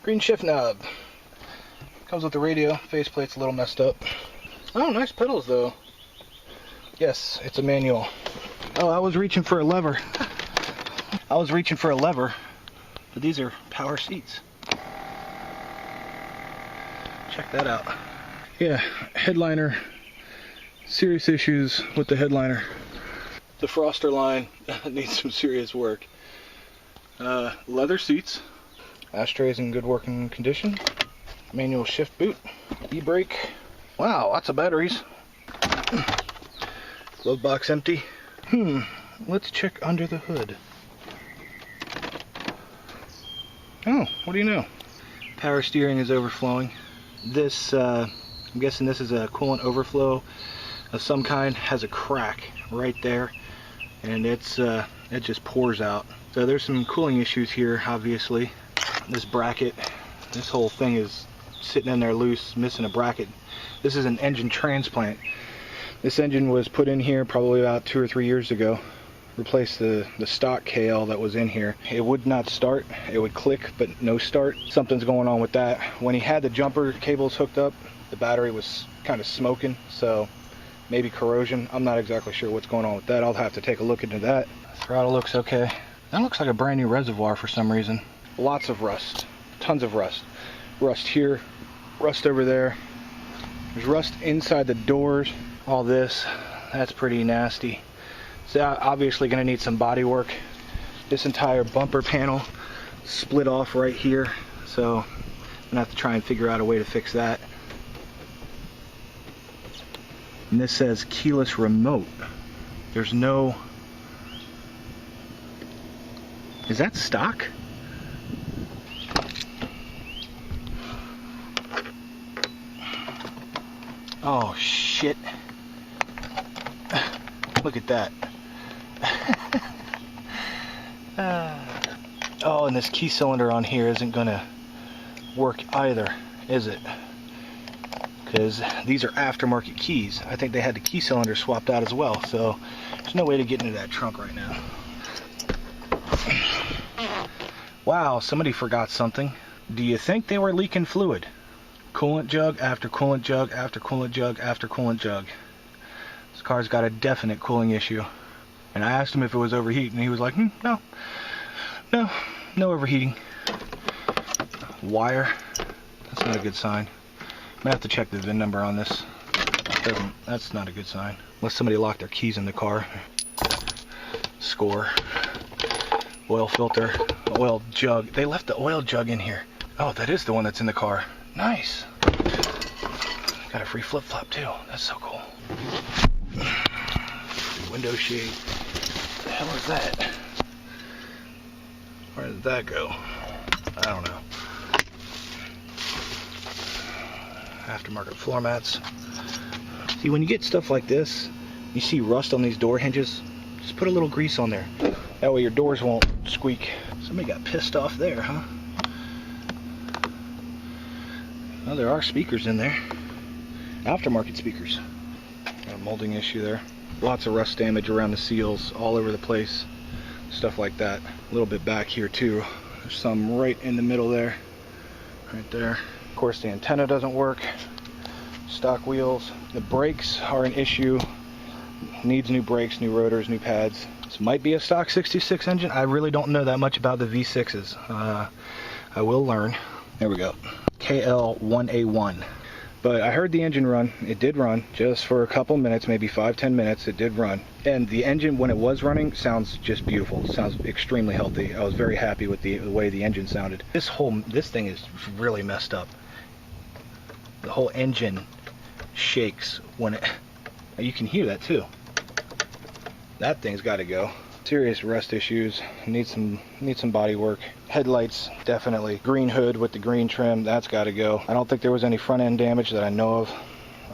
Green shift knob. Comes with the radio. Faceplate's a little messed up. Oh, nice pedals though. Yes, it's a manual. Oh, I was reaching for a lever. But these are power seats. Check that out. Yeah, headliner. Serious issues with the headliner. The froster line needs some serious work. Leather seats. Ashtrays in good working condition. Manual shift boot. E-brake. Wow, lots of batteries. Glove box empty. Let's check under the hood. Oh, what do you know? Power steering is overflowing. This, I'm guessing this is a coolant overflow of some kind. Has a crack right there, and it just pours out. So there's some cooling issues here, obviously. This bracket, this whole thing is sitting in there loose, missing a bracket. This is an engine transplant. This engine was put in here probably about 2 or 3 years ago. Replaced the stock KL that was in here. It would not start. It would click, but no start. Something's going on with that. When he had the jumper cables hooked up, the battery was kind of smoking, so maybe corrosion. I'm not exactly sure what's going on with that. I'll have to take a look into that. Throttle looks okay. That looks like a brand new reservoir for some reason. Lots of rust, tons of rust. Rust here, rust over there. There's rust inside the doors. All this, that's pretty nasty. So obviously gonna need some body work. This entire bumper panel split off right here. So I'm gonna have to try and figure out a way to fix that. And this says keyless remote. There's no, is that stock? Oh shit. Look at that. Oh, and this key cylinder on here isn't gonna work either, is it? Because these are aftermarket keys. I think they had the key cylinder swapped out as well, so there's no way to get into that trunk right now. Wow, somebody forgot something. Do you think they were leaking fluid? Coolant jug after coolant jug after coolant jug after coolant jug. This car's got a definite cooling issue. And I asked him if it was overheating, and he was like, no overheating. Wire, that's not a good sign. I'm gonna have to check the VIN number on this. That's not a good sign. Unless somebody locked their keys in the car. Score. Oil filter, oil jug. They left the oil jug in here. Oh, that is the one that's in the car. Nice. Got a free flip-flop too. That's so cool. Window shade. What the hell is that? Where did that go? I don't know. Aftermarket floor mats. See, when you get stuff like this, you see rust on these door hinges, just put a little grease on there. That way your doors won't squeak. Somebody got pissed off there, huh? Well, there are speakers in there. Aftermarket speakers. Got a molding issue there. Lots of rust damage around the seals, all over the place. Stuff like that. A little bit back here too. There's some right in the middle there. Right there. Of course, the antenna doesn't work. Stock wheels. The brakes are an issue. Needs new brakes, new rotors, new pads. This might be a stock 66 engine. I really don't know that much about the V6s. I will learn. There we go. KL1A1. But I heard the engine run. It did run just for a couple minutes, maybe 5-10 minutes. It did run. And the engine, when it was running, sounds just beautiful. It sounds extremely healthy. I was very happy with the way the engine sounded. This thing is really messed up. The whole engine shakes when it, you can hear that too. That thing's got to go. Serious rust issues. Need some body work. Headlights, definitely. Green hood with the green trim, that's got to go. I don't think there was any front end damage that I know of.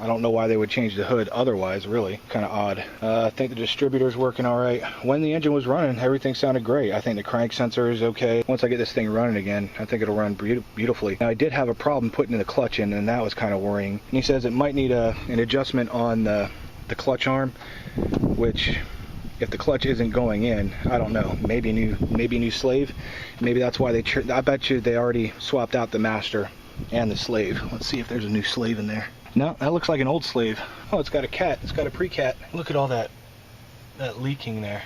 I don't know why they would change the hood otherwise, really. Kind of odd. I think the distributor's working all right. When the engine was running, everything sounded great. I think the crank sensor is okay. Once I get this thing running again, I think it'll run beautifully. Now, I did have a problem putting the clutch in, and that was kind of worrying. And he says it might need an adjustment on the clutch arm, which, if the clutch isn't going in, I don't know. Maybe a new slave. Maybe that's why I bet you they already swapped out the master and the slave. Let's see if there's a new slave in there. No, that looks like an old slave. Oh, it's got a cat. It's got a pre-cat. Look at all that leaking there.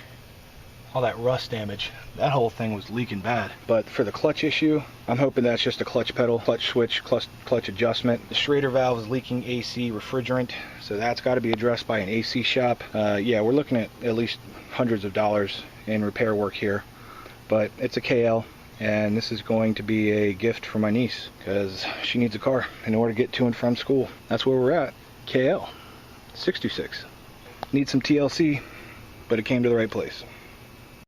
All that rust damage. That whole thing was leaking bad. But for the clutch issue, I'm hoping that's just a clutch pedal, clutch switch, clutch adjustment. The Schrader valve is leaking AC refrigerant, so that's got to be addressed by an AC shop. Yeah, we're looking at least hundreds of dollars in repair work here. But it's a KL, and this is going to be a gift for my niece because she needs a car in order to get to and from school. That's where we're at. KL 626. Need some TLC, but it came to the right place.